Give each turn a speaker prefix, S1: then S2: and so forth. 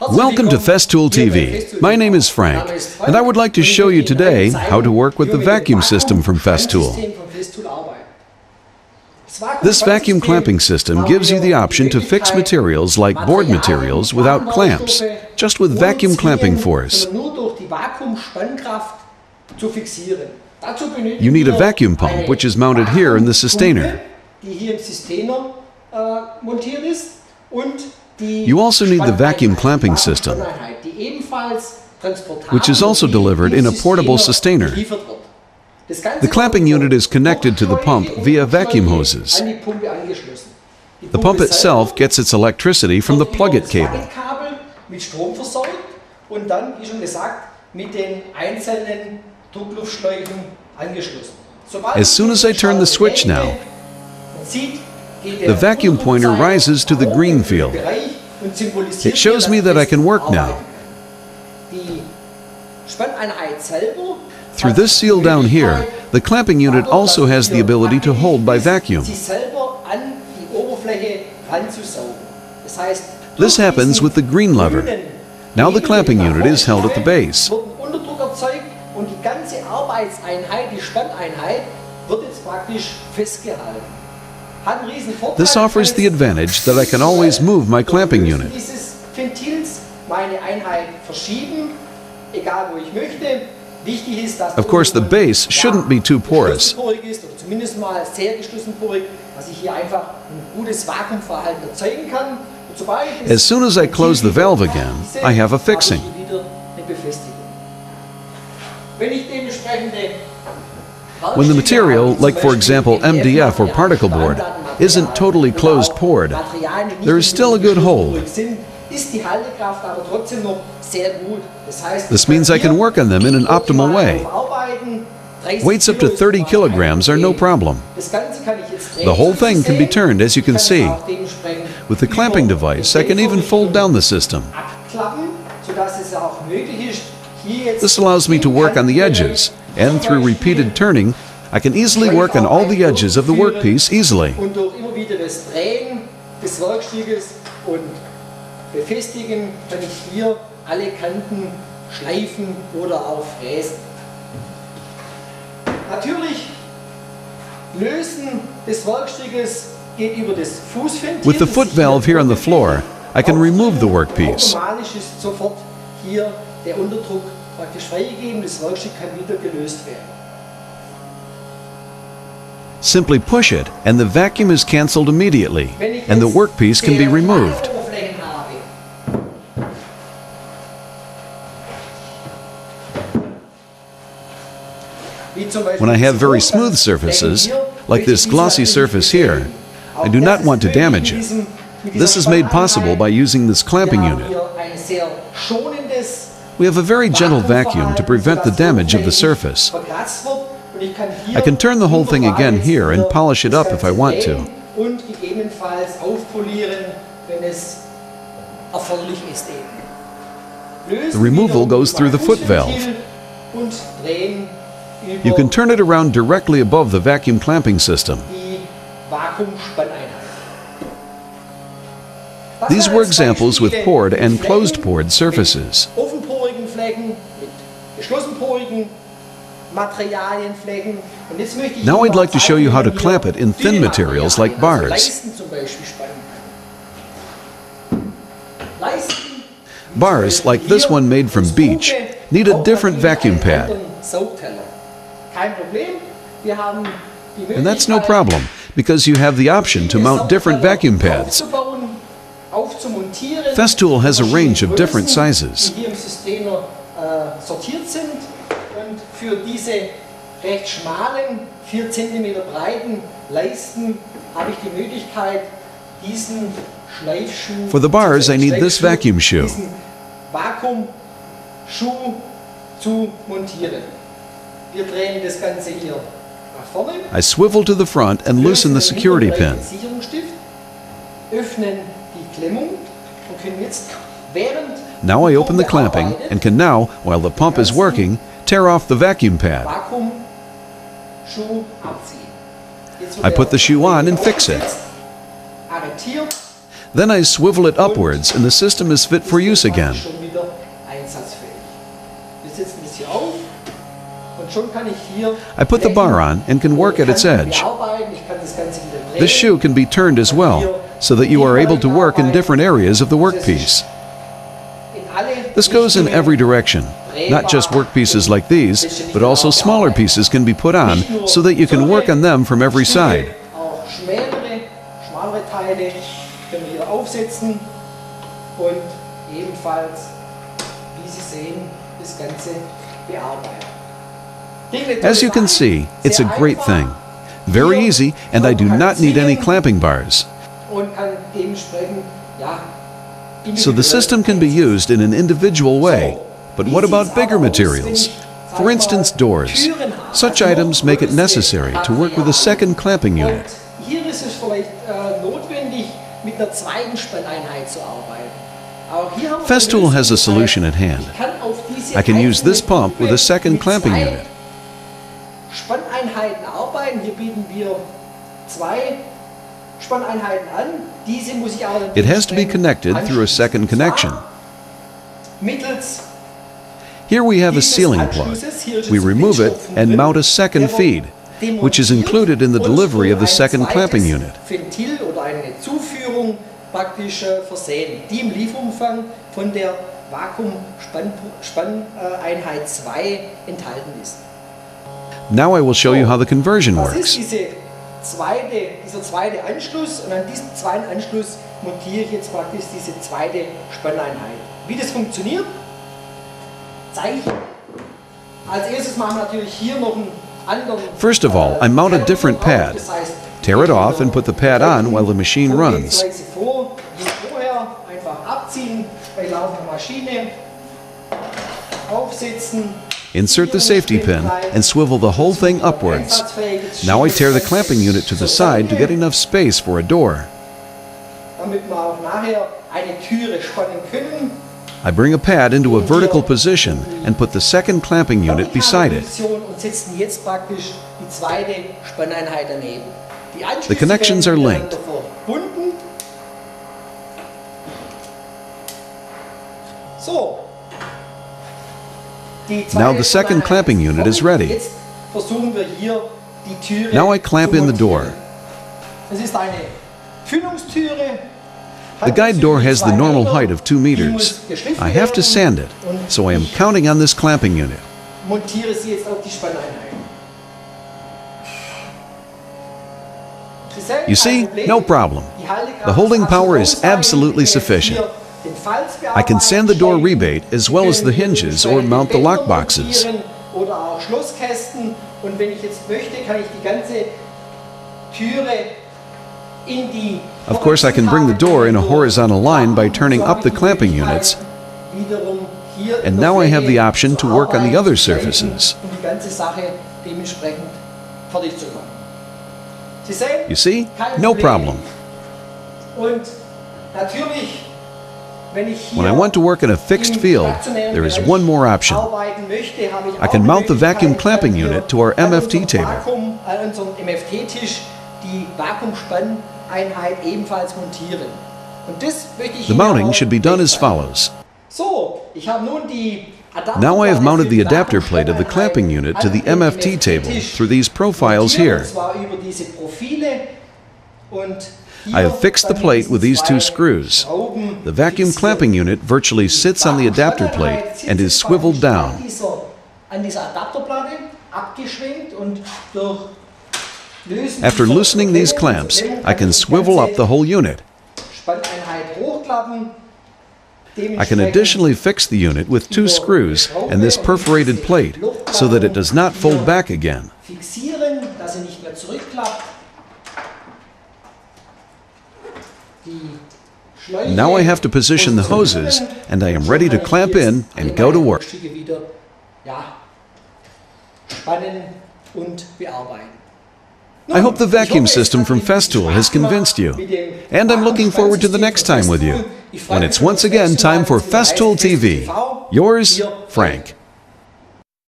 S1: Welcome to Festool TV. My name is Frank, and I would like to show you today how to work with the vacuum system from Festool. This vacuum clamping system gives you the option to fix materials like board materials without clamps, just with vacuum clamping force. You need a vacuum pump, which is mounted here in the sustainer. You also need the vacuum clamping system, which is also delivered in a portable sustainer. The clamping unit is connected to the pump via vacuum hoses. The pump itself gets its electricity from the plug-it cable. As soon as I turn the switch now, the vacuum pointer rises to the green field. It shows me that I can work now. Through this seal down here, the clamping unit also has the ability to hold by vacuum. This happens with the green lever. Now the clamping unit is held at the base. This offers the advantage that I can always move my clamping unit. Of course, the base shouldn't be too porous. As soon as I close the valve again, I have a fixing. When the material, like for example MDF or particle board, isn't totally closed poured, there is still a good hold. This means I can work on them in an optimal way. Weights up to 30 kilograms are no problem. The whole thing can be turned, as you can see. With the clamping device, I can even fold down the system. This allows me to work on the edges, and through repeated turning, I can easily work on all the edges of the workpiece easily. With the foot valve here on the floor, I can remove the workpiece. Simply push it, and the vacuum is cancelled immediately, and the workpiece can be removed. When I have very smooth surfaces, like this glossy surface here, I do not want to damage it. This is made possible by using this clamping unit. We have a very gentle vacuum to prevent the damage of the surface. I can turn the whole thing again here and polish it up if I want to. The removal goes through the foot valve. You can turn it around directly above the vacuum clamping system. These were examples with poured and closed poured surfaces. Now I'd like to show you how to clamp it in thin materials like bars. Bars, like this one made from beech, need a different vacuum pad. And that's no problem, because you have the option to mount different vacuum pads. Festool has a range of different sizes. For the bars, I need this vacuum shoe. I swivel to the front and loosen the security pin. Now I open the clamping and can now, while the pump is working, tear off the vacuum pad. I put the shoe on and fix it. Then I swivel it upwards and the system is fit for use again. I put the bar on and can work at its edge. This shoe can be turned as well, so that you are able to work in different areas of the workpiece. This goes in every direction. Not just workpieces like these, but also smaller pieces can be put on so that you can work on them from every side. As you can see, it's a great thing. Very easy, and I do not need any clamping bars. So the system can be used in an individual way. But what about bigger materials? For instance, doors. Such items make it necessary to work with a second clamping unit. Festool has a solution at hand. I can use this pump with a second clamping unit. It has to be connected through a second connection. Here we have a sealing plug. We remove it and mount a second feed, which is included in the delivery of the second clamping unit. Now I will show you how the conversion works. Dieser zweite Anschluss, und an diesem zweiten Anschluss montiere ich jetzt praktisch diese zweite Spanneinheit. Wie das funktioniert, zeige ich. Als erstes machen wir natürlich hier noch einen anderen. First of all, I mount a different pad. Tear it off and put the pad on while the machine runs.
S2: Vorher einfach abziehen bei laufender Maschine, aufsetzen.
S1: Insert the safety pin and swivel the whole thing upwards. Now I tear the clamping unit to the side to get enough space for a door. I bring a pad into a vertical position and put the second clamping unit beside it. The connections are linked. Now the second clamping unit is ready. Now I clamp in the door. The guide door has the normal height of 2 meters. I have to sand it, so I am counting on this clamping unit. You see, no problem. The holding power is absolutely sufficient. I can sand the door rebate as well as the hinges or mount the lock boxes. Of course, I can bring the door in a horizontal line by turning up the clamping units, and now I have the option to work on the other surfaces. You see, no problem. When I want to work in a fixed field, there is one more option. I can mount the vacuum clamping unit to our MFT table. The mounting should be done as follows. Now I have mounted the adapter plate of the clamping unit to the MFT table through these profiles here. I have fixed the plate with these 2 screws. The vacuum clamping unit virtually sits on the adapter plate and is swiveled down. After loosening these clamps, I can swivel up the whole unit. I can additionally fix the unit with 2 screws and this perforated plate so that it does not fold back again. Now I have to position the hoses, and I am ready to clamp in and go to work. I hope the vacuum system from Festool has convinced you, and I'm looking forward to the next time with you, when it's once again time for Festool TV. Yours, Frank.